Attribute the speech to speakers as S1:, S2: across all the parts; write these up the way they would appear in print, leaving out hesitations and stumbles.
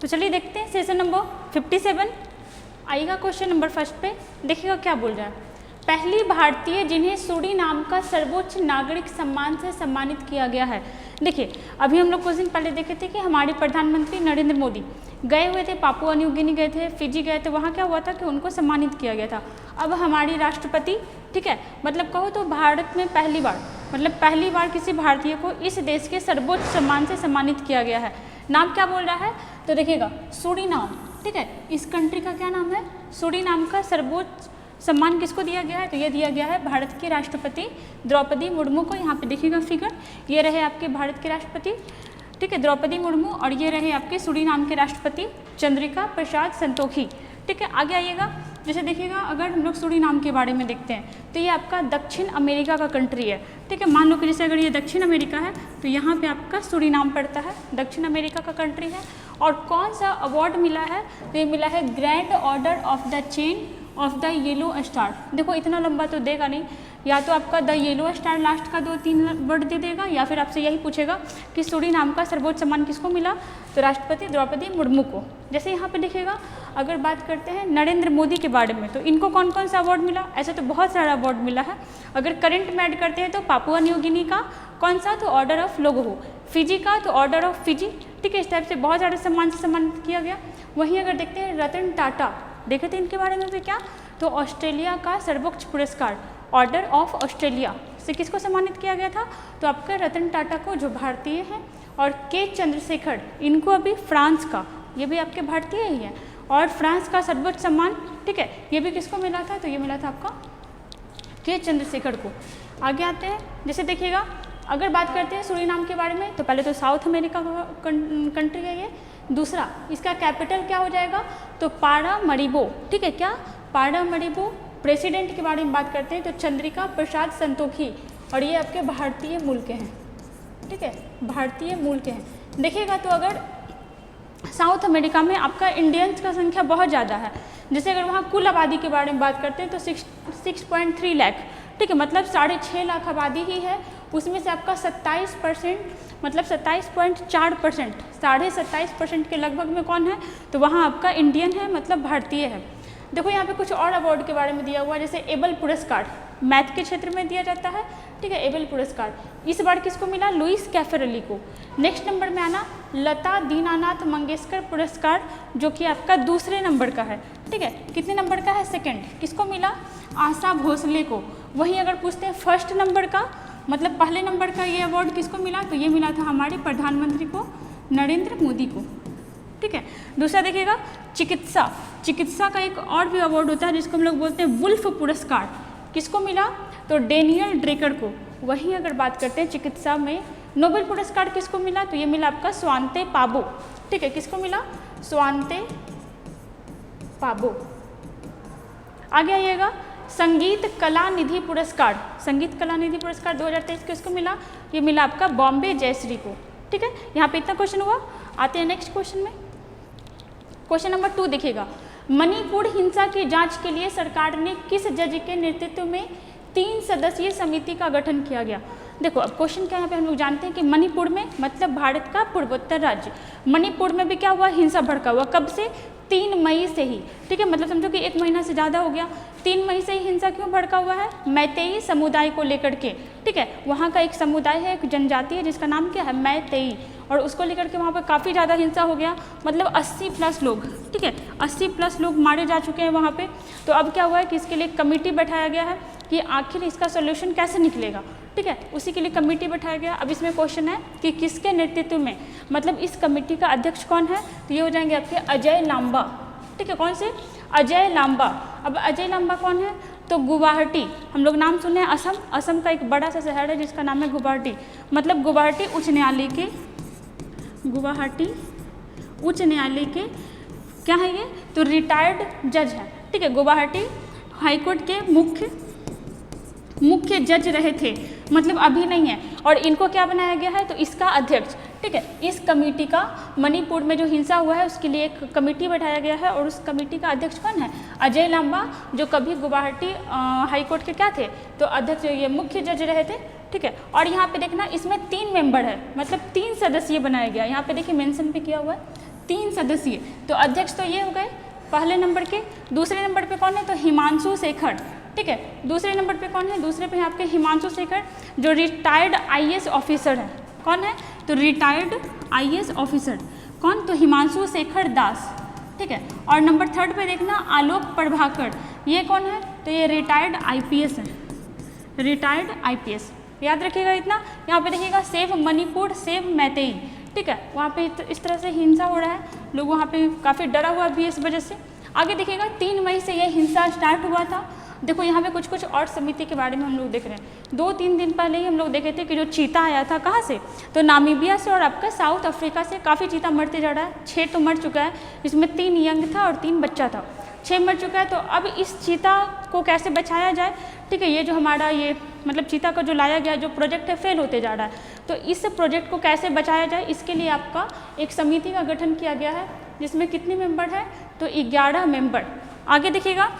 S1: तो चलिए देखते हैं सेशन नंबर 57। आइएगा क्वेश्चन नंबर फर्स्ट पे, देखिएगा क्या बोल रहा है। पहली भारतीय जिन्हें सूरीनाम का सर्वोच्च नागरिक सम्मान से सम्मानित किया गया है। देखिए अभी हम लोग कुछ दिन पहले देखे थे कि हमारे प्रधानमंत्री नरेंद्र मोदी गए हुए थे, पापुआ न्यू गिनी गए थे, फिजी गए थे, वहाँ क्या हुआ था कि उनको सम्मानित किया गया था। अब हमारी राष्ट्रपति, ठीक है, मतलब कहो तो भारत में पहली बार किसी भारतीय को इस देश के सर्वोच्च सम्मान से सम्मानित किया गया है। नाम क्या बोल रहा है, तो देखिएगा सूरीनाम, ठीक है, इस कंट्री का क्या नाम है, सूरीनाम का सर्वोच्च सम्मान किसको दिया गया है, तो ये दिया गया है भारत की राष्ट्रपति द्रौपदी मुर्मू को। यहाँ पे देखिएगा फिगर, ये रहे आपके भारत के राष्ट्रपति, ठीक है, द्रौपदी मुर्मू, और ये रहे आपके सूरीनाम के राष्ट्रपति चंद्रिका प्रसाद संतोखी, ठीक है। आगे आइएगा, जैसे देखिएगा अगर हम लोग सूरीनाम के बारे में देखते हैं तो ये आपका दक्षिण अमेरिका का कंट्री है, ठीक है। मान लो कि जैसे अगर ये दक्षिण अमेरिका है तो यहाँ पे आपका सूरीनाम पड़ता है, दक्षिण अमेरिका का कंट्री है। और कौन सा अवार्ड मिला है, तो ये मिला है grand order of the chain of the yellow star. देखो इतना लंबा तो देगा नहीं, या तो आपका द येलो स्टार लास्ट का 2-3 वर्ड दे देगा, या फिर आपसे यही पूछेगा कि सूरीनाम का सर्वोच्च सम्मान किसको मिला, तो राष्ट्रपति द्रौपदी मुर्मू को। जैसे यहाँ पे देखिएगा अगर बात करते हैं नरेंद्र मोदी के बारे में, तो इनको कौन कौन सा अवार्ड मिला, ऐसे तो बहुत सारा अवार्ड मिला है। अगर करंट में ऐड करते हैं तो पापुआ न्यू गिनी का कौन सा, तो ऑर्डर ऑफ लोगोहो, फिजी का तो ऑर्डर ऑफ फिजी, ठीक है। इस टाइप से बहुत सारे सम्मान से सम्मानित किया गया। वहीं अगर देखते हैं रतन टाटा, देखे थे इनके बारे में भी क्या, तो ऑस्ट्रेलिया का सर्वोच्च पुरस्कार ऑर्डर ऑफ ऑस्ट्रेलिया से किसको सम्मानित किया गया था, तो आपका रतन टाटा को, जो भारतीय हैं। और के चंद्रशेखर, इनको अभी फ्रांस का, ये भी आपके भारतीय ही हैं, और फ्रांस का सर्वोच्च सम्मान, ठीक है, ये भी किसको मिला था, तो ये मिला था आपका के चंद्रशेखर को। आगे आते हैं, जैसे देखिएगा अगर बात करते हैं सूरीनाम के बारे में, तो पहले तो साउथ अमेरिका का कंट्री है ये। दूसरा, इसका कैपिटल क्या हो जाएगा, तो पारामरिबो, ठीक है, क्या पारामरिबो। प्रेसिडेंट के बारे में बात करते हैं तो चंद्रिका प्रसाद संतोखी, और ये आपके भारतीय मूल के हैं, ठीक है, भारतीय मूल के हैं। देखिएगा तो अगर साउथ अमेरिका में आपका इंडियंस का संख्या बहुत ज़्यादा है, जैसे अगर वहाँ कुल आबादी के बारे में बात करते हैं तो 6.3 लाख, ठीक है, मतलब 6.5 लाख आबादी ही है। उसमें से आपका 27%, मतलब 27.4%, 27.5% के लगभग में कौन है, तो वहाँ आपका इंडियन है, मतलब भारतीय है। देखो यहाँ पे कुछ और अवार्ड के बारे में दिया हुआ है, जैसे एबल पुरस्कार मैथ के क्षेत्र में दिया जाता है, ठीक है, एबल पुरस्कार इस बार किसको मिला, लुइस कैफेरली को। नेक्स्ट नंबर में आना लता दीनानाथ मंगेशकर पुरस्कार, जो कि आपका दूसरे नंबर का है, ठीक है, कितने नंबर का है, सेकंड, किसको मिला, आशा भोसले को। वहीं अगर पूछते हैं फर्स्ट नंबर का, मतलब पहले नंबर का ये अवार्ड किसको मिला, तो ये मिला था हमारे प्रधानमंत्री को, नरेंद्र मोदी को, ठीक है। दूसरा देखिएगा चिकित्सा का एक और भी अवार्ड होता है जिसको हम लोग बोलते हैं वुल्फ पुरस्कार, किसको मिला, तो डेनियल ड्रेकर को। वहीं अगर बात करते हैं चिकित्सा में नोबेल पुरस्कार किसको मिला, तो ये मिला आपका स्वांते पाबो, ठीक है, किसको मिला, स्वांते पाबो। आगे आइएगा, संगीत कला निधि पुरस्कार 2023 किसको मिला, ये मिला आपका बॉम्बे जयश्री को, ठीक है। यहाँ पे इतना क्वेश्चन हुआ। आते हैं नेक्स्ट क्वेश्चन में, क्वेश्चन नंबर 2 देखिएगा। मणिपुर हिंसा की जांच के लिए सरकार ने किस जज के नेतृत्व में 3 सदस्यीय समिति का गठन किया गया। देखो अब क्वेश्चन क्या, यहाँ पे हम लोग जानते हैं कि मणिपुर में, मतलब भारत का पूर्वोत्तर राज्य, मणिपुर में भी क्या हुआ, हिंसा भड़का हुआ। कब से, 3 मई से ही, ठीक है, मतलब समझो कि 1 महीना से ज़्यादा हो गया। 3 मई से ही हिंसा क्यों भड़का हुआ है, मैतेई समुदाय को लेकर के, ठीक है। वहाँ का एक समुदाय है, एक जनजाति है जिसका नाम क्या है, मैतेई, और उसको लेकर के वहाँ पर काफ़ी ज़्यादा हिंसा हो गया, मतलब 80+ लोग, ठीक है, 80+ लोग मारे जा चुके हैं वहाँ पे। तो अब क्या हुआ है कि इसके लिए कमेटी बैठाया गया है कि आखिर इसका सोल्यूशन कैसे निकलेगा, ठीक है, उसी के लिए कमेटी बैठाया गया। अब इसमें क्वेश्चन है कि किसके नेतृत्व में, मतलब इस कमेटी का अध्यक्ष कौन है, तो ये हो जाएंगे आपके अजय लांबा, ठीक है, कौन से, अजय लांबा। अब अजय लांबा कौन है, तो गुवाहाटी, हम लोग नाम सुने हैं, असम का एक बड़ा सा शहर है जिसका नाम है गुवाहाटी, मतलब गुवाहाटी उच्च न्यायालय के क्या है ये, तो रिटायर्ड जज है, ठीक है, गुवाहाटी हाईकोर्ट के मुख्य जज रहे थे, मतलब अभी नहीं है। और इनको क्या बनाया गया है, तो इसका अध्यक्ष, ठीक है। इस कमेटी का, मणिपुर में जो हिंसा हुआ है उसके लिए एक कमेटी बैठाया गया है, और उस कमेटी का अध्यक्ष कौन है, अजय लांबा, जो कभी गुवाहाटी हाईकोर्ट के क्या थे, तो अध्यक्ष, ये मुख्य जज रहे थे, ठीक है। और यहाँ पे देखना इसमें 3 मेंबर है, मतलब 3 सदस्यीय बनाया गया, यहाँ पे देखिए मेंशन भी किया हुआ है, 3 सदस्यीय। तो अध्यक्ष तो ये हो गए पहले नंबर के। दूसरे नंबर पे कौन है? तो हिमांशु शेखर, ठीक है। दूसरे नंबर पे कौन है? दूसरे पे आपके हिमांशु शेखर जो रिटायर्ड IAS ऑफिसर है। कौन है? तो रिटायर्ड IAS ऑफिसर। कौन? तो हिमांशु शेखर दास, ठीक है। और नंबर 3 पे देखना आलोक प्रभाकर, ये कौन है? तो ये रिटायर्ड IPS है, रिटायर्ड IPS। याद रखिएगा इतना। यहाँ पे देखिएगा सेव मणिपुर, सेव मैतेई, ठीक है। वहाँ पे इस तरह से हिंसा हो रहा है, लोग वहाँ पे काफ़ी डरा हुआ भी इस वजह से। आगे देखिएगा 3 मई से ये हिंसा स्टार्ट हुआ था। देखो यहाँ पे कुछ कुछ और समिति के बारे में हम लोग देख रहे हैं। 2-3 दिन पहले ही हम लोग देखे थे कि जो चीता आया था कहाँ से? तो नामीबिया से और आपका साउथ अफ्रीका से काफ़ी चीता मरते जा रहा है। 6 तो मर चुका है, इसमें 3 यंग था और 3 बच्चा था। 6 मर चुका है। तो अब इस चीता को कैसे बचाया जाए, ठीक है। ये जो हमारा ये मतलब चीता का जो लाया गया जो प्रोजेक्ट है फेल होते जा रहा है। तो इस प्रोजेक्ट को कैसे बचाया जाए, इसके लिए आपका एक समिति का गठन किया गया है, जिसमें कितने मेंबर हैं? तो 11 मेंबर। आगे देखिएगा,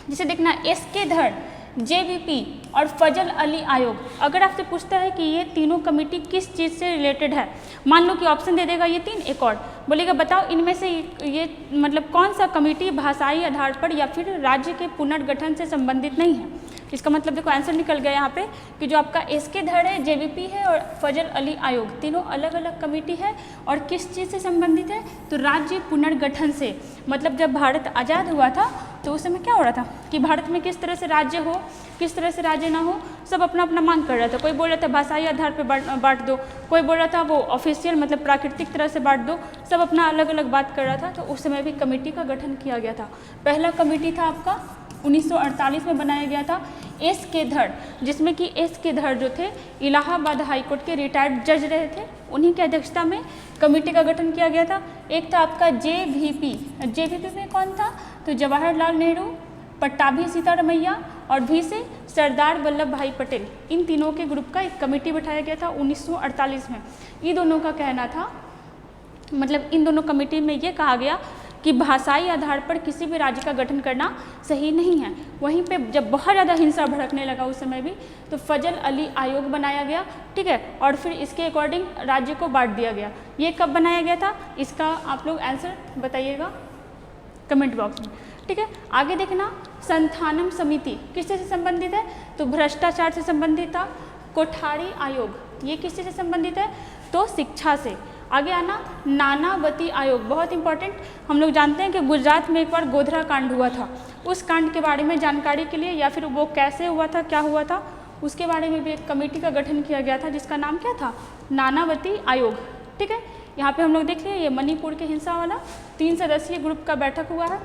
S1: जिसे देखना SK धड़, JVP और फजल अली आयोग। अगर आपसे पूछता है कि ये तीनों कमेटी किस चीज़ से रिलेटेड है, मान लो कि ऑप्शन दे देगा ये 3, एक और बोलेगा बताओ इनमें से ये मतलब कौन सा कमेटी भाषाई आधार पर या फिर राज्य के पुनर्गठन से संबंधित नहीं है। इसका मतलब देखो आंसर निकल गया यहाँ पे कि जो आपका SK धड़ है, JVP है और फजल अली आयोग, तीनों अलग अलग कमेटी है और किस चीज़ से संबंधित है? तो राज्य पुनर्गठन से। मतलब जब भारत आज़ाद हुआ था तो उस समय क्या हो रहा था कि भारत में किस तरह से राज्य हो, किस तरह से राज्य ना हो, सब अपना अपना मांग कर रहा था। कोई बोल रहा था भाषाई आधार पर बांट दो, कोई बोल रहा था वो ऑफिशियल मतलब प्राकृतिक तरह से बांट दो, सब अपना अलग अलग बात कर रहा था। तो उस समय भी कमेटी का गठन किया गया था। पहला कमेटी था आपका 1948 में बनाया गया था SK धड़, जिसमें कि SK धड़ जो थे इलाहाबाद हाईकोर्ट के रिटायर्ड जज रहे थे, उन्हीं की अध्यक्षता में कमेटी का गठन किया गया था। एक था आपका JVP में कौन था? तो जवाहरलाल नेहरू, पट्टाभी सीतारमैया और भी से सरदार वल्लभ भाई पटेल, इन तीनों के ग्रुप का एक कमेटी बैठाया गया था 1948 में। ये दोनों का कहना था, मतलब इन दोनों कमेटी में ये कहा गया कि भाषाई आधार पर किसी भी राज्य का गठन करना सही नहीं है। वहीं पे जब बहुत ज़्यादा हिंसा भड़कने लगा उस समय भी, तो फजल अली आयोग बनाया गया, ठीक है। और फिर इसके अकॉर्डिंग राज्य को बांट दिया गया। ये कब बनाया गया था, इसका आप लोग आंसर बताइएगा कमेंट बॉक्स में, ठीक है। आगे देखना संथानम समिति किससे से संबंधित है? तो भ्रष्टाचार से संबंधित था। कोठारी आयोग, ये किससे से संबंधित है? तो शिक्षा से। आगे आना नानावती आयोग, बहुत इंपॉर्टेंट। हम लोग जानते हैं कि गुजरात में एक बार गोधरा कांड हुआ था, उस कांड के बारे में जानकारी के लिए या फिर वो कैसे हुआ था, क्या हुआ था, उसके बारे में भी एक कमेटी का गठन किया गया था, जिसका नाम क्या था? नानावती आयोग, ठीक है। यहाँ पे हम लोग देख लिए ये मणिपुर के हिंसा वाला 3 सदस्यीय ग्रुप का बैठक हुआ है।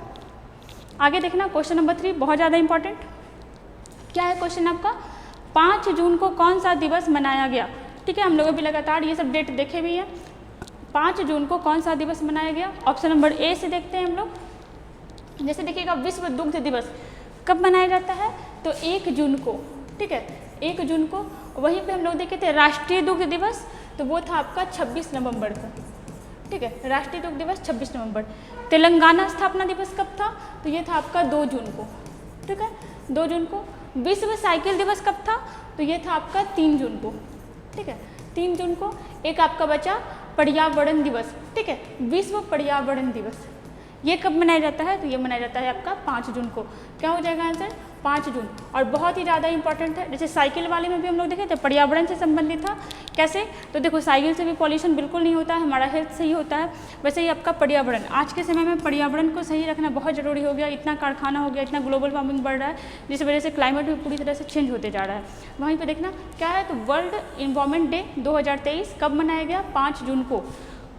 S1: आगे देखना क्वेश्चन नंबर 3, बहुत ज़्यादा इंपॉर्टेंट। क्या है क्वेश्चन आपका? 5 जून को कौन सा दिवस मनाया गया, ठीक है। हम लोग अभी लगातार ये सब डेट देखे भी हैं। 5 जून को कौन सा दिवस मनाया गया? ऑप्शन नंबर A से देखते हैं हम लोग। जैसे देखिएगा विश्व दुग्ध दिवस कब मनाया जाता है? तो 1 जून को, ठीक है, 1 जून को। वहीं पे हम लोग देखे थे राष्ट्रीय दुग्ध दिवस, तो वो था आपका 26 नवंबर को, ठीक है। राष्ट्रीय दुग्ध दिवस 26 नवंबर। तेलंगाना स्थापना दिवस कब था? तो ये था आपका 2 जून को, ठीक है, 2 जून को। विश्व साइकिल दिवस कब था? तो ये था आपका 3 जून को, ठीक है, 3 जून को। एक आपका बचा पर्यावरण दिवस, ठीक है, विश्व पर्यावरण दिवस, ये कब मनाया जाता है? तो ये मनाया जाता है आपका 5 जून को। क्या हो जाएगा आंसर? 5 जून। और बहुत ही ज़्यादा इंपॉर्टेंट है, जैसे साइकिल वाले में भी हम लोग देखे थे पर्यावरण से संबंधित था। कैसे? तो देखो साइकिल से भी पॉल्यूशन बिल्कुल नहीं होता है, हमारा हेल्थ सही होता है। वैसे ही आपका पर्यावरण, आज के समय में पर्यावरण को सही रखना बहुत ज़रूरी हो गया। इतना कारखाना हो गया, इतना ग्लोबल वार्मिंग बढ़ रहा है, जिस वजह से क्लाइमेट भी पूरी तरह से चेंज होते जा रहा है। वहीं पर देखना क्या है, तो वर्ल्ड इन्वायरमेंट डे 2023 कब मनाया गया? 5 जून को।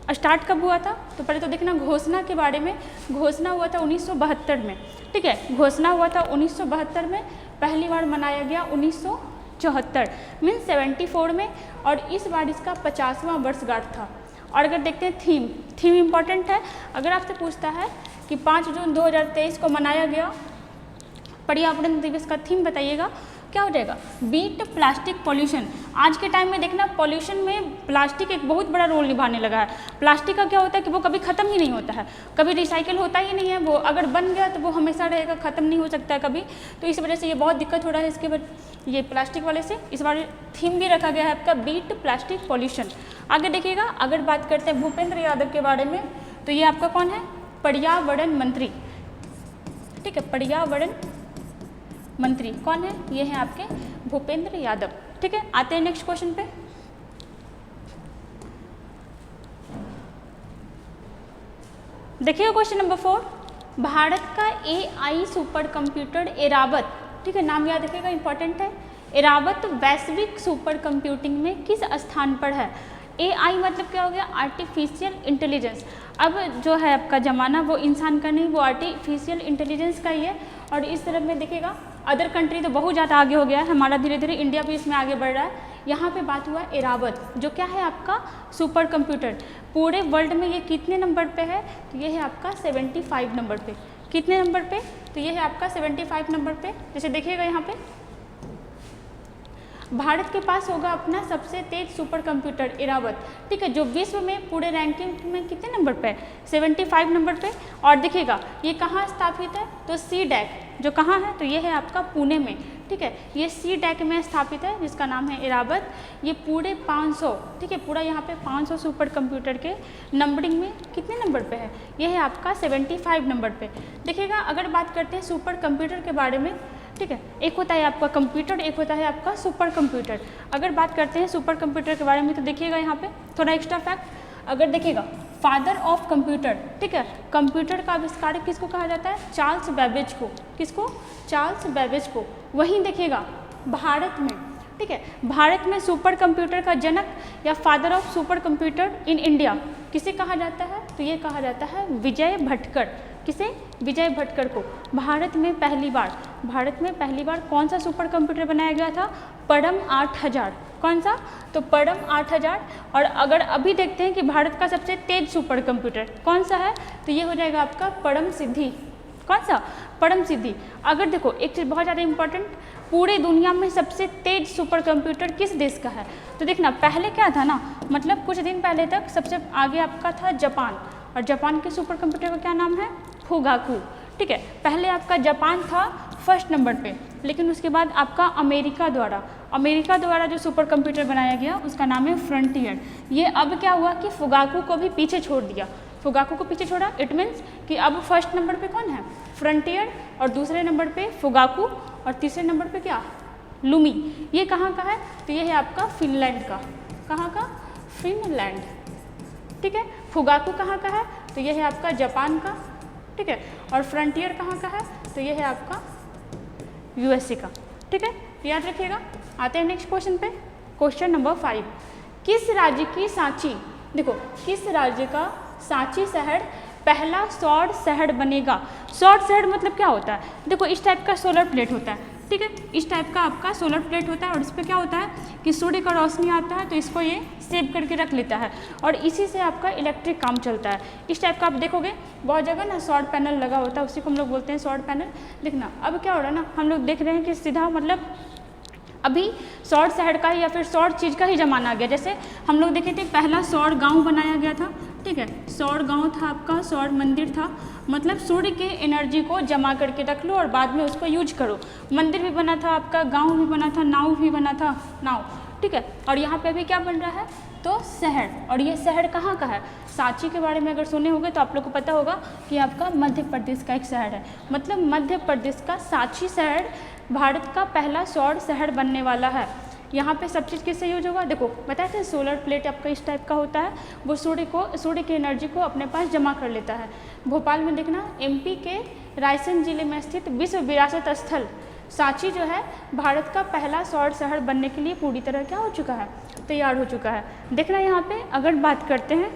S1: स्टार्ट कब हुआ था? तो पहले तो देखना घोषणा के बारे में। घोषणा हुआ था 1972 में, ठीक है, घोषणा हुआ था 1972 में। पहली बार मनाया गया 1974 मीन्स 74 में, और इस बार इसका 50वां वर्षगांठ था। और अगर देखते हैं थीम इम्पॉर्टेंट है। अगर आपसे पूछता है कि 5 जून 2023 को मनाया गया पर्यावरण दिवस का थीम बताइएगा, क्या हो जाएगा? Beat plastic pollution. आज के टाइम में देखना पॉल्यूशन में प्लास्टिक एक बहुत बड़ा रोल निभाने लगा है। प्लास्टिक का क्या होता है कि वो कभी ख़त्म ही नहीं होता है, कभी रिसाइकिल होता ही नहीं है। वो अगर बन गया तो वो हमेशा रहेगा, ख़त्म नहीं हो सकता है कभी। तो इस वजह से ये बहुत दिक्कत हो रहा है ये प्लास्टिक वाले से इस बार थीम भी रखा गया है आपका बीट प्लास्टिक पॉल्यूशन। आगे देखिएगा, अगर बात करते हैं भूपेंद्र यादव के बारे में, तो ये आपका कौन है, पर्यावरण मंत्री, ठीक है, पर्यावरण मंत्री कौन है, ये है आपके भूपेंद्र यादव, ठीक है। आते हैं नेक्स्ट क्वेश्चन पे। देखिए क्वेश्चन नंबर 4, भारत का AI सुपर कंप्यूटर एरावत, ठीक है, नाम याद रखिएगा, इंपॉर्टेंट है। एरावत वैश्विक सुपर कंप्यूटिंग में किस स्थान पर है। AI मतलब क्या हो गया, आर्टिफिशियल इंटेलिजेंस। अब जो है आपका ज़माना वो इंसान का नहीं, वो आर्टिफिशियल इंटेलिजेंस का ही है। और इस तरफ में देखिएगा अदर कंट्री तो बहुत ज़्यादा आगे हो गया है, हमारा धीरे धीरे इंडिया भी इसमें आगे बढ़ रहा है। यहाँ पे बात हुआ एरावत, जो क्या है आपका सुपर कंप्यूटर। पूरे वर्ल्ड में ये कितने नंबर पे है, तो ये है आपका 75 नंबर पे। कितने नंबर पे, तो ये है आपका 75 नंबर पे। जैसे देखिएगा यहाँ पे भारत के पास होगा अपना सबसे तेज सुपर कंप्यूटर एरावत, ठीक है, जो विश्व में पूरे रैंकिंग में कितने नंबर पे है, 75 नंबर पे। और देखिएगा ये कहाँ स्थापित है, तो CDAC जो कहाँ है, तो ये है आपका पुणे में, ठीक है, ये CDAC में स्थापित है, जिसका नाम है एरावत। ये पूरे 500, ठीक है, पूरा यहाँ पे 500 सुपर कंप्यूटर के नंबरिंग में कितने नंबर पे है, ये है आपका 75 नंबर पे। देखिएगा अगर बात करते हैं सुपर कंप्यूटर के बारे में, ठीक है, एक होता है आपका कंप्यूटर, एक होता है आपका सुपर कंप्यूटर। अगर बात करते हैं सुपर कंप्यूटर के बारे में, तो देखिएगा यहाँ पे थोड़ा एक्स्ट्रा फैक्ट, अगर देखिएगा फादर ऑफ कंप्यूटर, ठीक है, कंप्यूटर का आविष्कारक किसको कहा जाता है, चार्ल्स बेबेज को। किसको, चार्ल्स बेबेज को। वहीं देखिएगा भारत में, ठीक है, भारत में सुपर कंप्यूटर का जनक या father of super computer in India किसे कहा जाता है, तो ये कहा जाता है विजय भटकर। किसे, विजय भटकर को। भारत में पहली बार कौन सा सुपर कंप्यूटर बनाया गया था, परम 8000। कौन सा, तो परम 8000। और अगर अभी देखते हैं कि भारत का सबसे तेज सुपर कंप्यूटर कौन सा है, तो ये हो जाएगा आपका परम सिद्धि। कौन सा, परम सिद्धि। अगर देखो एक चीज़ बहुत ज़्यादा इंपॉर्टेंट, पूरे दुनिया में सबसे तेज सुपर कंप्यूटर किस देश का है, तो देखना पहले क्या था ना, मतलब कुछ दिन पहले तक सबसे आगे आपका था जापान, और जापान के सुपर कंप्यूटर का क्या नाम है, फुगाकू, ठीक है। पहले आपका जापान था फर्स्ट नंबर पे, लेकिन उसके बाद आपका अमेरिका द्वारा जो सुपर कंप्यूटर बनाया गया उसका नाम है फ्रंटियर। ये अब क्या हुआ कि फुगाकू को भी पीछे छोड़ दिया, फुगाकू को पीछे छोड़ा, इट मीन्स कि अब फर्स्ट नंबर पे कौन है, फ्रंटियर, और दूसरे नंबर पे फुगाकू, और तीसरे नंबर पे क्या, लूमी। ये कहाँ का है, तो ये है आपका फिनलैंड का। कहाँ का, फिनलैंड, ठीक है। फुगाकू कहाँ का है, तो ये है आपका जापान का, ठीक है। और फ्रंटियर कहाँ का है, तो ये है आपका USA का, ठीक है, याद रखिएगा। आते हैं नेक्स्ट क्वेश्चन पे। क्वेश्चन नंबर 5, किस राज्य की सांची, देखो किस राज्य का सांची शहर पहला सौर शहर बनेगा। सौर शहर मतलब क्या होता है, देखो इस टाइप का सोलर प्लेट होता है, ठीक है, इस टाइप का आपका सोलर प्लेट होता है, और इस पर क्या होता है कि सूर्य का रोशनी आता है तो इसको ये सेव करके रख लेता है, और इसी से आपका इलेक्ट्रिक काम चलता है। इस टाइप का आप देखोगे बहुत जगह ना सौर पैनल लगा होता है, उसी को हम लोग बोलते हैं सौर पैनल। देखना अब क्या हो रहा है ना, हम लोग देख रहे हैं कि सीधा मतलब अभी सौर शहर का ही या फिर सौर चीज़ का ही जमाना आ गया। जैसे हम लोग देखे थे पहला सौर गांव बनाया गया था, ठीक है, सौर गांव था आपका, सौर मंदिर था, मतलब सूर्य के एनर्जी को जमा करके रख लो और बाद में उसको यूज करो। मंदिर भी बना था आपका, गांव भी बना था, नाव भी बना था, नाव, ठीक है। और यहाँ पे अभी क्या बन रहा है, तो शहर, और ये शहर कहाँ का है, सांची के बारे में अगर सुने होंगे तो आप लोग को पता होगा कि आपका मध्य प्रदेश का एक शहर है, मतलब मध्य प्रदेश का सांची शहर भारत का पहला सौर शहर बनने वाला है। यहाँ पे सब चीज़ किससे यूज होगा, देखो बताए थे सोलर प्लेट आपका इस टाइप का होता है, वो सूर्य की एनर्जी को अपने पास जमा कर लेता है। भोपाल में देखना MP के रायसेन जिले में स्थित विश्व विरासत स्थल सांची जो है भारत का पहला सौर शहर बनने के लिए पूरी तरह क्या हो चुका है, तैयार हो चुका है। देखना यहाँ पे अगर बात करते हैं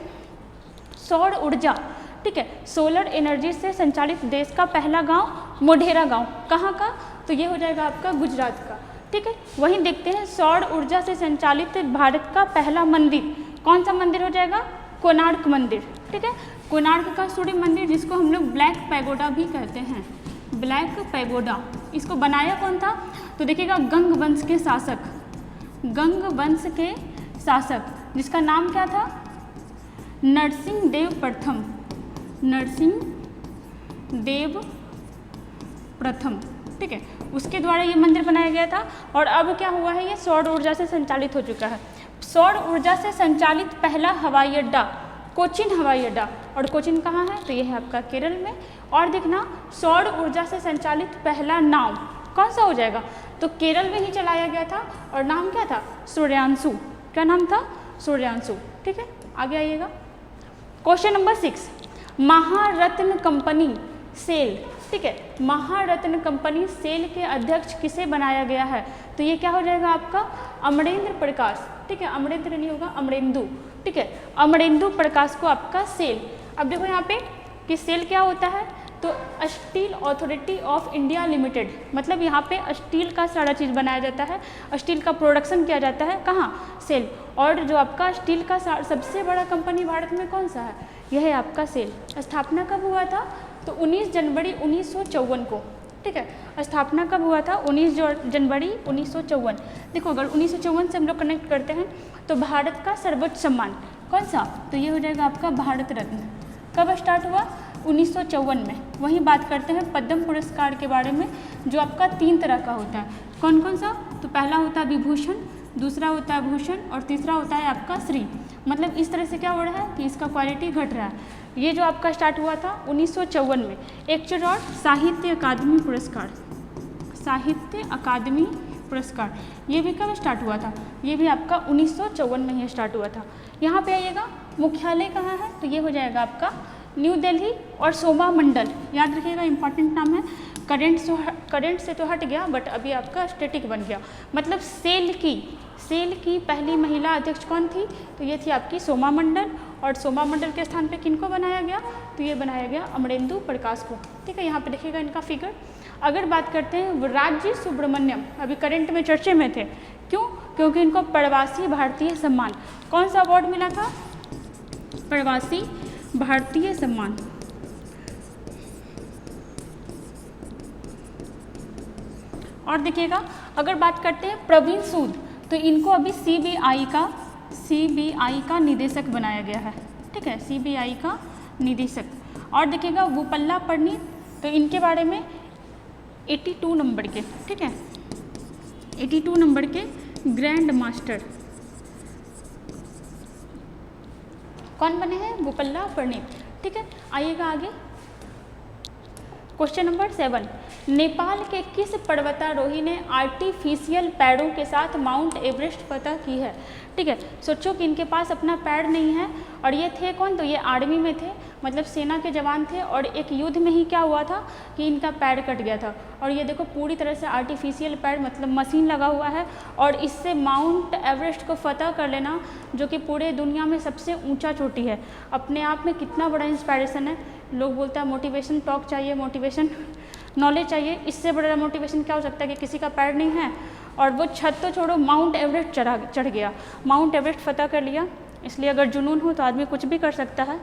S1: सौर ऊर्जा, ठीक है, सोलर एनर्जी से संचालित देश का पहला गांव मोढेरा गांव, कहाँ का, तो ये हो जाएगा आपका गुजरात का, ठीक है। वहीं देखते हैं सौर ऊर्जा से संचालित भारत का पहला मंदिर, कौन सा मंदिर हो जाएगा, कोणार्क मंदिर, ठीक है, कोणार्क का सूर्य मंदिर, जिसको हम लोग ब्लैक पैगोडा भी कहते हैं, ब्लैक पैगोडा। इसको बनाया कौन था, तो देखिएगा गंग वंश के शासक, गंग वंश के शासक, जिसका नाम क्या था, नरसिंह देव प्रथम, नरसिंह देव प्रथम, ठीक है, उसके द्वारा ये मंदिर बनाया गया था। और अब क्या हुआ है, ये सौर ऊर्जा से संचालित हो चुका है। सौर ऊर्जा से संचालित पहला हवाई अड्डा कोचिन हवाई अड्डा, और कोचिन कहाँ है, तो ये है आपका केरल में। और देखना, सौर ऊर्जा से संचालित पहला नाव कौन सा हो जाएगा, तो केरल में ही चलाया गया था, और नाम क्या था, सूर्यांशु। क्या नाम था, सूर्यांशु। ठीक है, आगे आइएगा। क्वेश्चन नंबर 6, महारत्न कंपनी सेल, ठीक है, महारत्न कंपनी सेल के अध्यक्ष किसे बनाया गया है, तो ये क्या हो जाएगा आपका अमरेंद्र प्रकाश। ठीक है, अमरेंद्र नहीं होगा, अमरेंदु। ठीक है, अमरेंदु प्रकाश को आपका सेल। अब देखो यहाँ पे कि सेल क्या होता है, तो steel authority of India limited, मतलब यहाँ पे स्टील का सारा चीज़ बनाया जाता है, स्टील का प्रोडक्शन किया जाता है, कहाँ, सेल। और जो आपका स्टील का सबसे बड़ा कंपनी भारत में कौन सा है, यह है आपका सेल। स्थापना कब हुआ था, तो 19 जनवरी 1954 को। ठीक है, स्थापना कब हुआ था, 19 जनवरी 1954। देखो अगर 1954 से हम लोग कनेक्ट करते हैं तो भारत का सर्वोच्च सम्मान कौन सा, तो ये हो जाएगा आपका भारत रत्न। कब स्टार्ट हुआ, 1954 में। वहीं बात करते हैं पद्म पुरस्कार के बारे में, जो आपका 3 तरह का होता है। कौन कौन सा, तो पहला होता है विभूषण, दूसरा होता है भूषण, और तीसरा होता है आपका श्री। मतलब इस तरह से क्या हो रहा है कि इसका क्वालिटी घट रहा है। ये जो आपका स्टार्ट हुआ था 1954 में। एक और साहित्य अकादमी पुरस्कार, साहित्य अकादमी पुरस्कार, ये भी कब स्टार्ट हुआ था, ये भी आपका 1954 में ही स्टार्ट हुआ था। यहाँ पे आइएगा, मुख्यालय कहाँ है, तो ये हो जाएगा आपका न्यू दिल्ली। और सोमा मंडल, याद रखिएगा, इंपॉर्टेंट नाम है। करंट से तो हट गया, बट अभी आपका स्टैटिक बन गया। मतलब सेल की पहली महिला अध्यक्ष कौन थी, तो ये थी आपकी सोमा मंडल। और सोमा मंडल के स्थान पे किनको बनाया गया, तो ये बनाया गया अमरेंदु प्रकाश को। ठीक है, यहाँ पे देखिएगा इनका फिगर। अगर बात करते हैं राज्य सुब्रमण्यम, अभी करंट में चर्चे में थे, क्यों, क्योंकि इनको प्रवासी भारतीय सम्मान, कौन सा अवार्ड मिला था, प्रवासी भारतीय सम्मान। और देखिएगा, अगर बात करते हैं प्रवीण सूद, तो इनको अभी सीबीआई का निदेशक बनाया गया है। ठीक है, सीबीआई का निदेशक। और देखिएगा वुपल्ला परनीत, तो इनके बारे में 82 नंबर के, ठीक है, 82 नंबर के ग्रैंड मास्टर कौन बने हैं, वुपल्ला परनीत। ठीक है, आइएगा आगे। क्वेश्चन नंबर 7, नेपाल के किस पर्वतारोही ने आर्टिफिशियल पैरों के साथ माउंट एवरेस्ट फतह की है। ठीक है, सोचो कि इनके पास अपना पैर नहीं है, और ये थे कौन, तो ये आर्मी में थे, मतलब सेना के जवान थे। और एक युद्ध में ही क्या हुआ था कि इनका पैर कट गया था। और ये देखो पूरी तरह से आर्टिफिशियल पैर, मतलब मशीन लगा हुआ है, और इससे माउंट एवरेस्ट को फतह कर लेना, जो कि पूरे दुनिया में सबसे ऊंचा चोटी है, अपने आप में कितना बड़ा इंस्पायरेशन है। लोग बोलते हैं मोटिवेशन टॉक चाहिए, मोटिवेशन नॉलेज चाहिए, इससे बड़ा मोटिवेशन क्या हो सकता है कि किसी का पैर नहीं है और वो छत तो छोड़ो माउंट एवरेस्ट चढ़ गया, माउंट एवरेस्ट फतह कर लिया। इसलिए अगर जुनून हो तो आदमी कुछ भी कर सकता है।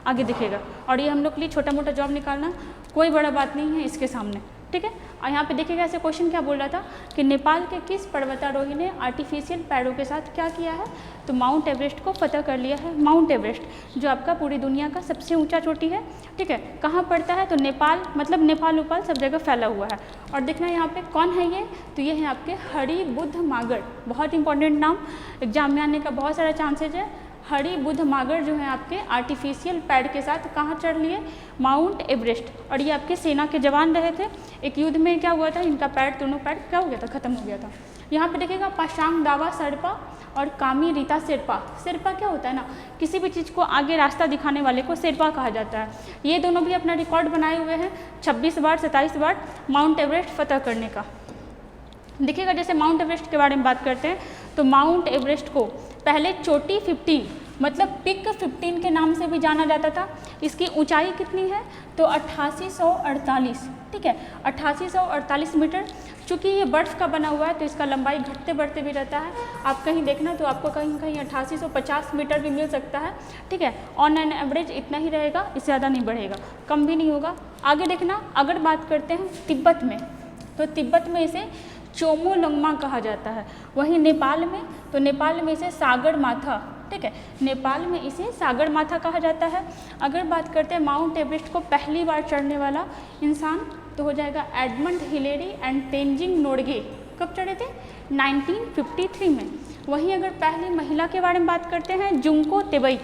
S1: आगे दिखेगा, और ये हम लोग के लिए छोटा मोटा जॉब निकालना कोई बड़ा बात नहीं है इसके सामने। ठीक है, और यहाँ पे देखिएगा ऐसे क्वेश्चन क्या बोल रहा था कि नेपाल के किस पर्वतारोही ने आर्टिफिशियल पैरों के साथ क्या किया है, तो माउंट एवरेस्ट को फतह कर लिया है। माउंट एवरेस्ट जो आपका पूरी दुनिया का सबसे ऊंचा चोटी है। ठीक है, कहाँ पड़ता है, तो नेपाल, मतलब नेपाल उपाल सब जगह फैला हुआ है। और देखना यहाँ पे कौन है ये, तो ये है आपके हरि बुद्ध मागर, बहुत इंपॉर्टेंट नाम, एग्जाम में आने का बहुत सारा चांसेज है। हरि बुद्ध मागर जो है आपके आर्टिफिशियल पैर के साथ कहाँ चढ़ लिए, माउंट एवरेस्ट। और ये आपके सेना के जवान रहे थे। एक युद्ध में क्या हुआ था, इनका पैर, दोनों पैर क्या हो गया था, खत्म हो गया था। यहाँ पे देखिएगा पाशांग दावा शेर्पा और कामी रीता शेर्पा। शेर्पा क्या होता है ना, किसी भी चीज़ को आगे रास्ता दिखाने वाले को शेर्पा कहा जाता है। ये दोनों भी अपना रिकॉर्ड बनाए हुए हैं 26 बार 27 बार माउंट एवरेस्ट फतह करने का। देखिएगा जैसे माउंट एवरेस्ट के बारे में बात करते हैं, तो माउंट एवरेस्ट को पहले चोटी 15 मतलब पिक 15 के नाम से भी जाना जाता था। इसकी ऊंचाई कितनी है, तो 8848। ठीक है, 8848 मीटर। चूँकि ये बर्फ़ का बना हुआ है तो इसका लंबाई घटते बढ़ते भी रहता है। आप कहीं देखना तो आपको कहीं कहीं 8850 मीटर भी मिल सकता है। ठीक है, ऑन एन एवरेज इतना ही रहेगा, इससे ज़्यादा नहीं बढ़ेगा, कम भी नहीं होगा। आगे देखना, अगर बात करते हैं तिब्बत में, तो तिब्बत में इसे चोमोलंगमा कहा जाता है। वहीं नेपाल में, तो नेपाल में इसे सागर माथा, ठीक है, नेपाल में इसे सागर माथा कहा जाता है। अगर बात करते हैं माउंट एवरेस्ट को पहली बार चढ़ने वाला इंसान, तो हो जाएगा Edmund Hillary and Tenzing Norgay. कब चढ़े थे? 1953 में। वहीं अगर पहली महिला के बारे में बात करते हैं, जुंको तेबई।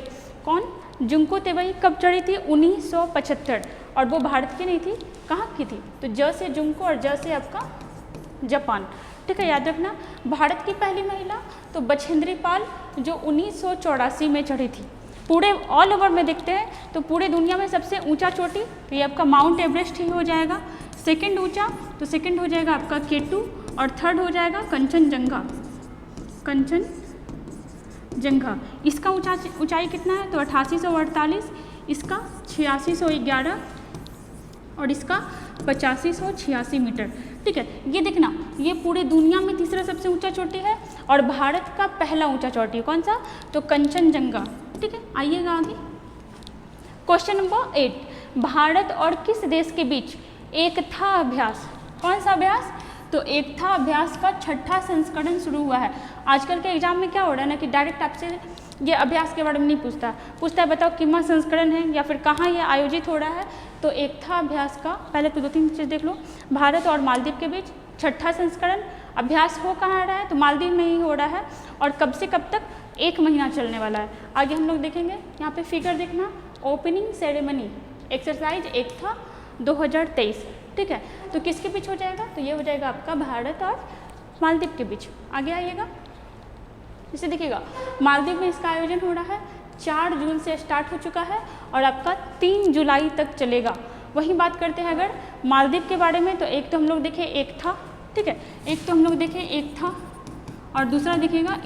S1: कौन? जुंको तेबई कब चढ़ी थी? 1975। और वो भारत की नहीं थी, कहाँ की थी? तो ज से जुंको और ज से आपका जापान। ठीक है, याद रखना। भारत की पहली महिला तो बछेंद्री पाल, जो 1984 में चढ़ी थी। पूरे ऑल ओवर में देखते हैं तो पूरे दुनिया में सबसे ऊंचा चोटी तो ये आपका माउंट एवरेस्ट ही हो जाएगा। सेकंड ऊंचा तो सेकंड हो जाएगा आपका K2 और थर्ड हो जाएगा कंचनजंगा। कंचनजंगा इसका ऊंचाई कितना है? तो 8848, इसका 8611 और इसका 8586 मीटर। ठीक है, ये देखना, ये पूरे दुनिया में तीसरा सबसे ऊंचा चोटी है और भारत का पहला ऊंचा चोटी है। कौन सा? तो कंचनजंगा। ठीक है, आइएगा आगे। क्वेश्चन नंबर 8, भारत और किस देश के बीच एकता अभ्यास? कौन सा अभ्यास? तो एकता अभ्यास का 6ठा संस्करण शुरू हुआ है। आजकल के एग्जाम में क्या हो रहा है ना कि डायरेक्ट आपसे ये अभ्यास के बारे में नहीं पूछता है बताओ कितना संस्करण है या फिर कहाँ ये आयोजित हो रहा है। तो एकता अभ्यास का पहले तो 2-3 चीज़ देख लो। भारत और मालदीव के बीच 6ठा संस्करण अभ्यास हो कहाँ रहा है? तो मालदीव में ही हो रहा है और कब से कब तक? 1 महीना चलने वाला है। आगे हम लोग देखेंगे, यहाँ पे फिगर देखना, ओपनिंग सेरेमनी एक्सरसाइज एकता 2023। ठीक है, तो किसके बीच हो जाएगा? तो ये हो जाएगा आपका भारत और मालदीव के बीच। आगे आइएगा, इसे देखिएगा, मालदीव में इसका आयोजन हो रहा है, 4 जून से स्टार्ट हो चुका है और आपका 3 जुलाई तक चलेगा। वहीं बात करते हैं अगर मालदीव के बारे में, तो एक तो हम लोग देखें एकता। ठीक है, एक तो हम लोग देखें एकता और दूसरा देखिएगा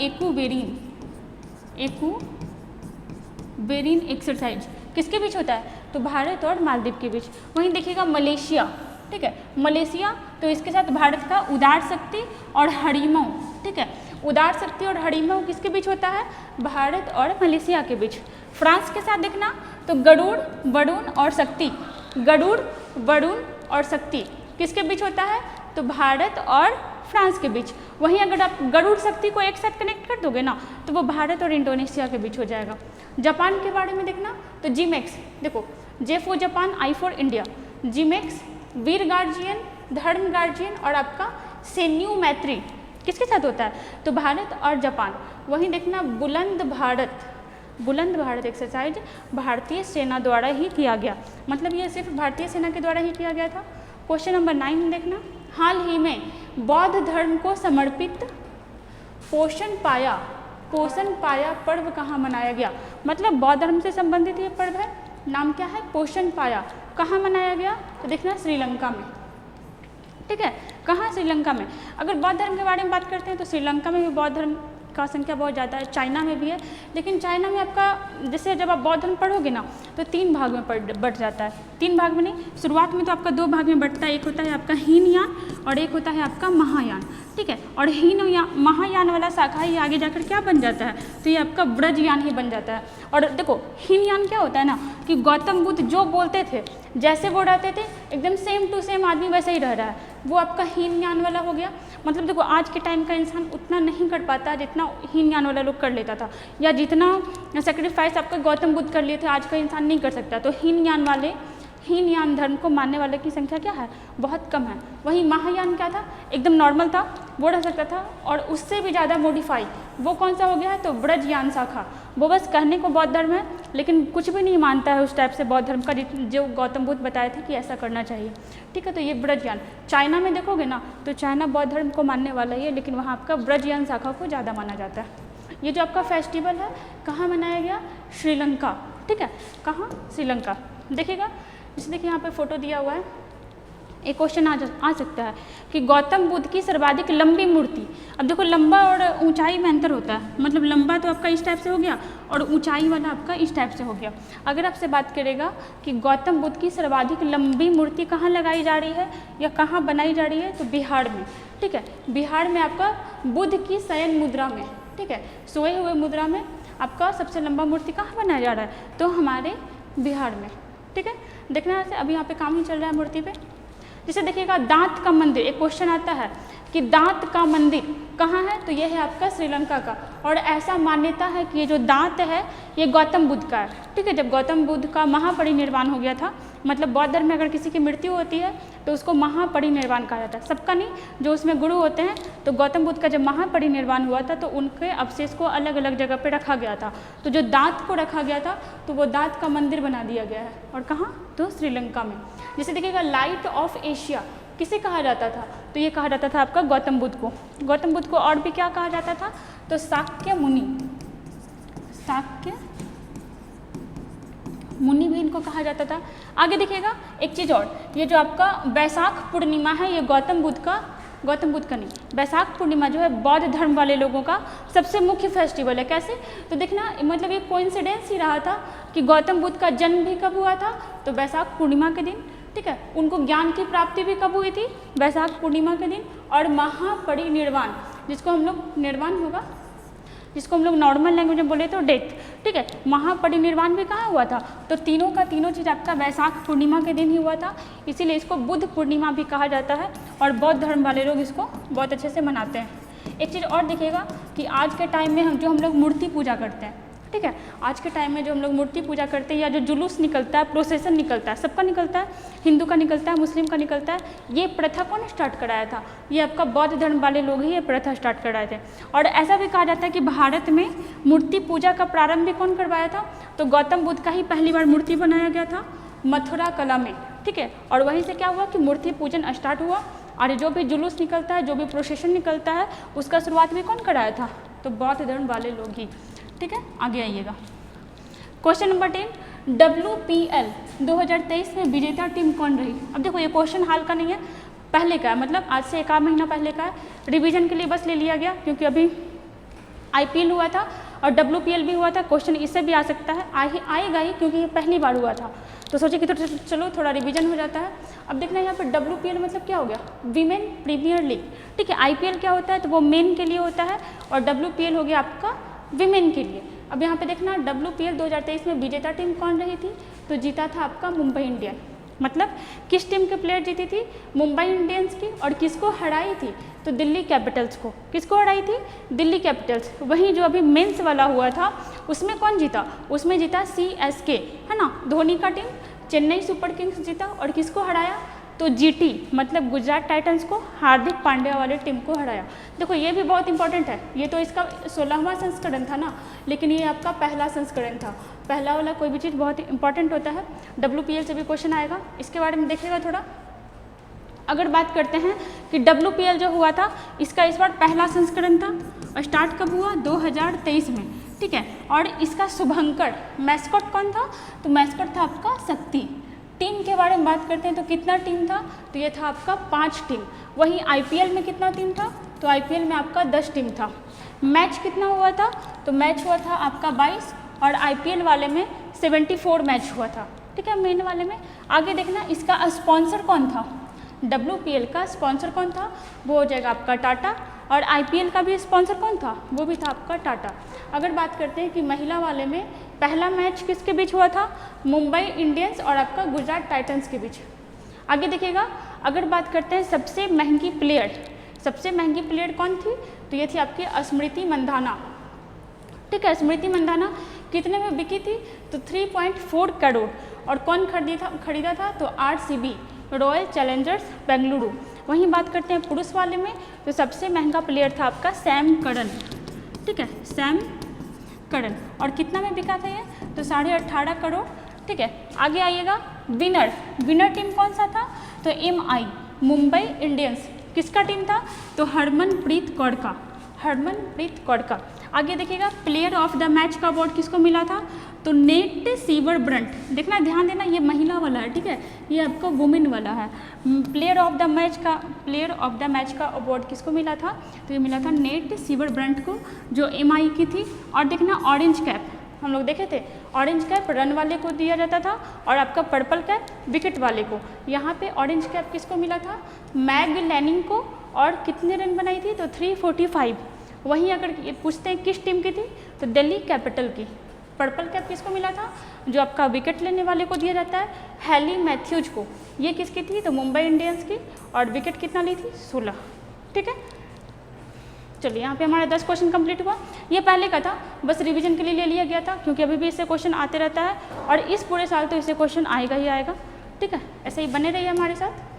S1: एकूबेरिन एक्सरसाइज। किसके बीच होता है? तो भारत और मालदीव के बीच। वहीं देखिएगा मलेशिया। ठीक है, मलेशिया तो इसके साथ भारत का उदार शक्ति और हरिमऊ। ठीक है, उदार शक्ति और हरिमऊ किसके बीच होता है? भारत और मलेशिया के बीच। फ्रांस के साथ देखना तो गरुड़, वरुण और शक्ति। गरुड़, वरुण और शक्ति किसके बीच होता है? तो भारत और फ्रांस के बीच। वहीं अगर आप गरुड़ शक्ति को एक साथ कनेक्ट कर दोगे ना तो वो भारत और इंडोनेशिया के बीच हो जाएगा। जापान के बारे में देखना तो जीमेक्स, देखो J for Japan, I for India. JIMEX, Veer guardian, धर्म गार्जियन और आपका सेन्यू मैत्री किसके साथ होता है? तो भारत और जापान। वहीं देखना बुलंद भारत एक्सरसाइज भारतीय सेना द्वारा ही किया गया, मतलब ये सिर्फ भारतीय सेना के द्वारा ही किया गया था। क्वेश्चन नंबर 9 देखना, हाल ही में बौद्ध धर्म को समर्पित पोषण पाया पर्व कहाँ मनाया गया? मतलब बौद्ध धर्म से संबंधित ये पर्व है, नाम क्या है? पोषण पाया। कहाँ मनाया गया? तो देखना श्रीलंका में। ठीक है, कहाँ? श्रीलंका में। अगर बौद्ध धर्म के बारे में बात करते हैं तो श्रीलंका में भी बौद्ध धर्म का संख्या बहुत ज़्यादा है, चाइना में भी है, लेकिन चाइना में आपका जैसे जब आप बौद्ध धर्म पढ़ोगे ना तो 3 भाग में बट जाता है। 3 भाग में नहीं, शुरुआत में तो आपका 2 भाग में बटता है, एक होता है आपका हीनयान और एक होता है आपका महायान। ठीक है, और महायान वाला शाखा ही आगे जाकर क्या बन जाता है? तो ये आपका ब्रजयान ही बन जाता है। और देखो हीनयान क्या होता है ना कि गौतम बुद्ध जो बोलते थे, जैसे वो रहते थे, एकदम सेम टू सेम आदमी वैसे ही रह रहा है, वो आपका हीनयान वाला हो गया। मतलब देखो आज के टाइम का इंसान उतना नहीं कर पाता जितना हीनयान वाला लोग कर लेता था, या जितना सेक्रीफाइस आपका गौतम बुद्ध कर लिए थे आज का इंसान नहीं कर सकता। तो हीनयान धर्म को मानने वाले की संख्या क्या है? बहुत कम है। वहीं महायान क्या था? एकदम नॉर्मल था, वो रह सकता था, और उससे भी ज़्यादा मॉडिफाई वो कौन सा हो गया है? तो ब्रजयान शाखा। वो बस कहने को बौद्ध धर्म है लेकिन कुछ भी नहीं मानता है उस टाइप से बौद्ध धर्म का जो गौतम बुद्ध बताए थे कि ऐसा करना चाहिए। ठीक है, तो ये ब्रजयान। चाइना में देखोगे ना तो चाइना बौद्ध धर्म को मानने वाला ही है, लेकिन वहाँ आपका ब्रजयान शाखा को ज़्यादा माना जाता है। ये जो आपका फेस्टिवल है कहाँ मनाया गया? श्रीलंका। ठीक है, कहाँ? श्रीलंका। देखिएगा, जैसे देखिए यहाँ पे फोटो दिया हुआ है, एक क्वेश्चन आ सकता है कि गौतम बुद्ध की सर्वाधिक लंबी मूर्ति। अब देखो लंबा और ऊंचाई में अंतर होता है, मतलब लंबा तो आपका इस टाइप से हो गया और ऊंचाई वाला आपका इस टाइप से हो गया। अगर आपसे बात करेगा कि गौतम बुद्ध की सर्वाधिक लंबी मूर्ति कहाँ लगाई जा रही है या कहाँ बनाई जा रही है, तो बिहार में। ठीक है, बिहार में आपका बुद्ध की शयन मुद्रा में। ठीक है, सोए हुए मुद्रा में आपका सबसे लंबा मूर्ति कहाँ बनाया जा रहा है? तो हमारे बिहार में। ठीक है, देखना है अभी यहाँ पे काम ही चल रहा है मूर्ति पे। जैसे देखिएगा दांत का मंदिर, एक क्वेश्चन आता है कि दांत का मंदिर कहाँ है? तो ये है आपका श्रीलंका का, और ऐसा मान्यता है कि ये जो दांत है ये गौतम बुद्ध का है। ठीक है, जब गौतम बुद्ध का महापरिनिर्वाण हो गया था मतलब बौद्ध धर्म में अगर किसी की मृत्यु होती है तो उसको महापरिनिर्वाण कहा जाता है, सबका नहीं, जो उसमें गुरु होते हैं। तो गौतम बुद्ध का जब महापरिनिर्वाण हुआ था तो उनके अवशेष को अलग अलग जगह पे रखा गया था। तो जो दांत को रखा गया था तो वो दांत का मंदिर बना दिया गया है। और कहाँ? तो श्रीलंका में। जैसे देखिएगा लाइट ऑफ एशिया किसे कहा जाता था? तो ये कहा जाता था आपका गौतम बुद्ध को। गौतम बुद्ध को और भी क्या कहा जाता था? तो शाक्य मुनि, शाक्य मुनि भी इनको कहा जाता था। आगे देखिएगा एक चीज़ और, ये जो आपका बैसाख पूर्णिमा है ये गौतम बुद्ध का नहीं, बैसाख पूर्णिमा जो है बौद्ध धर्म वाले लोगों का सबसे मुख्य फेस्टिवल है। कैसे? तो देखना, मतलब ये कोइंसिडेंस ही रहा था कि गौतम बुद्ध का जन्म भी कब हुआ था? तो बैसाख पूर्णिमा के दिन, ठीक है। उनको ज्ञान की प्राप्ति भी कब हुई थी? बैसाख पूर्णिमा के दिन। और महापरिनिर्वाण, जिसको हम लोग निर्वाण होगा, जिसको हम लोग नॉर्मल लैंग्वेज में बोले तो डेथ, ठीक है। महापरिनिर्वाण भी कहाँ हुआ था? तो तीनों का तीनों चीज़ आपका बैसाख पूर्णिमा के दिन ही हुआ था, इसीलिए इसको बुद्ध पूर्णिमा भी कहा जाता है। और बौद्ध धर्म वाले लोग इसको बहुत अच्छे से मनाते हैं। एक चीज़ और देखिएगा कि आज के टाइम में हम लोग मूर्ति पूजा करते हैं, ठीक है। आज के टाइम में जो हम लोग मूर्ति पूजा करते हैं या जो जुलूस निकलता है, प्रोसेसन निकलता है, सबका निकलता है, हिंदू का निकलता है, मुस्लिम का निकलता है, ये प्रथा कौन स्टार्ट कराया था? ये आपका बौद्ध धर्म वाले लोग ही ये प्रथा स्टार्ट कराए थे। और ऐसा भी कहा जाता है कि भारत में मूर्ति पूजा का प्रारंभ भी कौन करवाया था? तो गौतम बुद्ध का ही पहली बार मूर्ति बनाया गया था मथुरा कला में, ठीक है। और वहीं से क्या हुआ कि मूर्ति पूजन स्टार्ट हुआ। और जो भी जुलूस निकलता है, जो भी प्रोसेसन निकलता है, उसका शुरुआत भी कौन कराया था? तो बौद्ध धर्म वाले लोग ही, ठीक है। आगे आइएगा, क्वेश्चन नंबर 10, WPL 2023 में विजेता टीम कौन रही? अब देखो ये क्वेश्चन हाल का नहीं है, पहले का है, मतलब आज से एक आध महीना पहले का है। रिवीजन के लिए बस ले लिया गया क्योंकि अभी IPL हुआ था और WPL भी हुआ था। क्वेश्चन इससे भी आ सकता है, आएगा ही क्योंकि ये पहली बार हुआ था। तो सोचे कि तो चलो थोड़ा रिवीजन हो जाता है। अब देखना यहाँ पर WPL मतलब क्या हो गया? वीमेन प्रीमियर लीग, ठीक है। IPL क्या होता है? तो वो मेन के लिए होता है और WPL हो गया आपका विमेन के लिए। अब यहाँ पे देखना WPL 2023 में विजेता टीम कौन रही थी? तो जीता था आपका मुंबई इंडियन। मतलब किस टीम के प्लेयर जीती थी? मुंबई इंडियंस की। और किसको हराई थी? तो दिल्ली कैपिटल्स को। किसको हराई थी? दिल्ली कैपिटल्स। वहीं जो अभी मेंस वाला हुआ था उसमें कौन जीता? उसमें जीता CSK, है ना, धोनी का टीम। चेन्नई सुपर किंग्स जीता। और किसको हराया? तो GT मतलब गुजरात टाइटंस को, हार्दिक पांड्या वाले टीम को हराया। देखो ये भी बहुत इंपॉर्टेंट है, ये तो इसका 16वां संस्करण था ना, लेकिन ये आपका पहला संस्करण था। पहला वाला कोई भी चीज़ बहुत इंपॉर्टेंट होता है। WPL से भी क्वेश्चन आएगा, इसके बारे में देखिएगा थोड़ा। अगर बात करते हैं कि WPL जो हुआ था इसका इस बार पहला संस्करण था और स्टार्ट कब हुआ? 2023 में, ठीक है। और इसका शुभंकर मैस्कॉट कौन था? तो मैस्कॉट था आपका शक्ति। टीम के बारे में बात करते हैं तो कितना टीम था? तो ये था आपका 5 टीम। वहीं IPL में कितना टीम था? तो IPL में आपका 10 टीम था। मैच कितना हुआ था? तो मैच हुआ था आपका 22 और IPL वाले में 74 मैच हुआ था, ठीक है, मेन वाले में। आगे देखना इसका स्पॉन्सर कौन था? WPL का स्पॉन्सर कौन था? वो हो जाएगा आपका टाटा। और IPL का भी स्पॉन्सर कौन था? वो भी था आपका टाटा। अगर बात करते हैं कि महिला वाले में पहला मैच किसके बीच हुआ था? मुंबई इंडियंस और आपका गुजरात टाइटंस के बीच। आगे देखिएगा, अगर बात करते हैं सबसे महंगी प्लेयर कौन थी? तो ये थी आपकी स्मृति मंधाना, ठीक है। स्मृति मंधाना कितने में बिकी थी? तो 3.4 करोड़। और कौन खरीदा था? तो RCB रॉयल चैलेंजर्स बेंगलुरु। वहीं बात करते हैं पुरुष वाले में तो सबसे महंगा प्लेयर था आपका सैम करन, ठीक है, सैम करन। और कितना में बिका था ये? तो 18.5 करोड़, ठीक है। आगे आइएगा, विनर टीम कौन सा था? तो MI मुंबई इंडियंस। किसका टीम था? तो हरमनप्रीत कौर का। आगे देखिएगा प्लेयर ऑफ द मैच का अवार्ड किसको मिला था? तो नेट सीवर ब्रंट। देखना, ध्यान देना, ये महिला वाला है, ठीक है, ये आपका वुमेन वाला है। प्लेयर ऑफ द मैच का अवार्ड किसको मिला था? तो ये मिला था नेट सीवर ब्रंट को, जो MI की थी। और देखना ऑरेंज कैप हम लोग देखे थे, ऑरेंज कैप रन वाले को दिया जाता था और आपका पर्पल कैप विकेट वाले को। यहाँ पे ऑरेंज कैप किसको मिला था? मैग लैनिंग को। और कितने रन बनाई थी? तो 345। वहीं अगर पूछते हैं किस टीम की थी? तो दिल्ली कैपिटल की। पर्पल कैप किसको मिला था? जो आपका विकेट लेने वाले को दिया जाता है, हैली मैथ्यूज को। ये किसकी थी? तो मुंबई इंडियंस की। और विकेट कितना ली थी? 16, ठीक है। चलिए यहाँ पे हमारा 10 क्वेश्चन कंप्लीट हुआ। ये पहले का था, बस रिवीजन के लिए ले लिया गया था क्योंकि अभी भी इससे क्वेश्चन आते रहता है और इस पूरे साल तो इससे क्वेश्चन आएगा ही आएगा, ठीक है, ऐसे ही बने रहिए हमारे साथ।